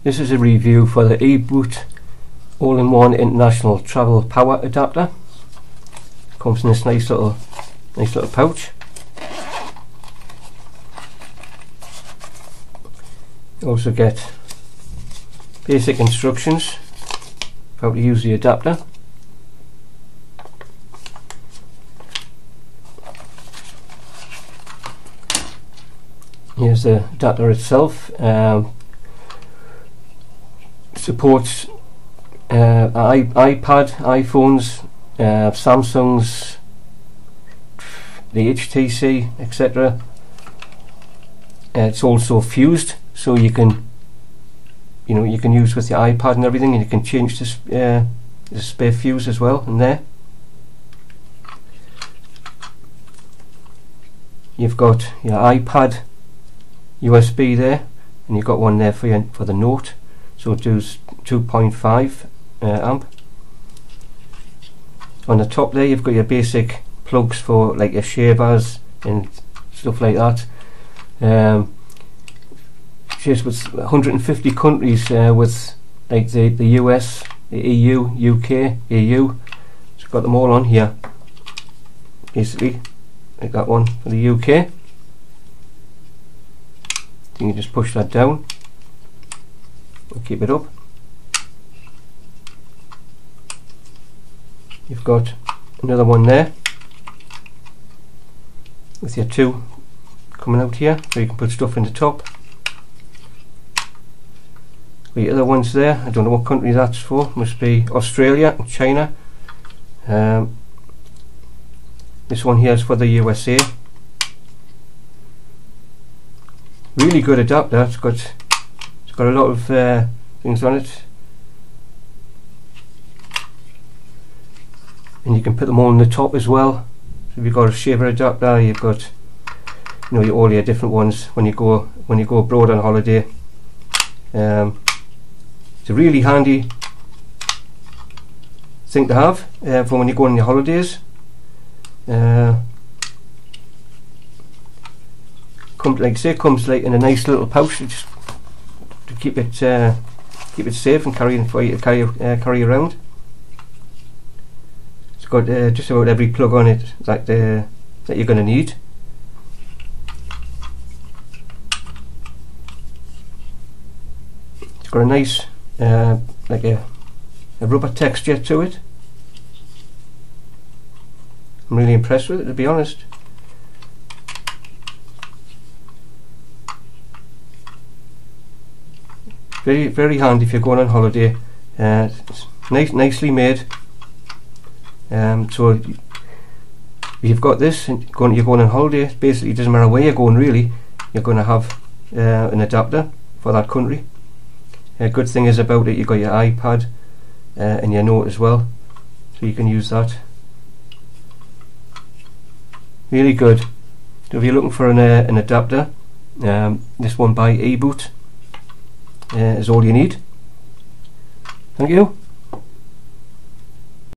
This is a review for the eBoot all-in-one international travel power adapter. Comes in this nice little pouch. You also get basic instructions for how to use the adapter. Here's the adapter itself. Supports iPad, iPhones, Samsungs, the HTC, etc. It's also fused, so you can use with your iPad and everything, and you can change this the spare fuse as well in there. You've got your iPad USB there, and you've got one there for the Note. So it does 2.5 amp. On the top there, you've got your basic plugs for like your shavers and stuff like that. Shares with 150 countries, with like the US, the EU, UK, EU. So got them all on here. Basically, like that one for the UK. You can just push that down. Keep it up. You've got another one there with your two coming out here, so you can put stuff in the top. The other ones there, I don't know what country that's for, must be Australia and China. This one here is for the USA. Really good adapter. It's got a lot of things on it, and you can put them all on the top as well. So if you've got a shaver adapter, you've got all your different ones when you go abroad on holiday. It's a really handy thing to have for when you go on your holidays. Comes like in a nice little pouch. Just to keep it safe and carry around. It's got just about every plug on it that you're going to need. It's got a nice like a rubber texture to it. I'm really impressed with it, to be honest. Very, very handy if you're going on holiday. It's nicely made. So if you've got this and you're going on holiday, basically it doesn't matter where you're going really, you're going to have an adapter for that country. Good thing is about it, you've got your iPad and your Note as well, so you can use that. Really good. So if you're looking for an adapter, this one by eBoot is all you need. Thank you.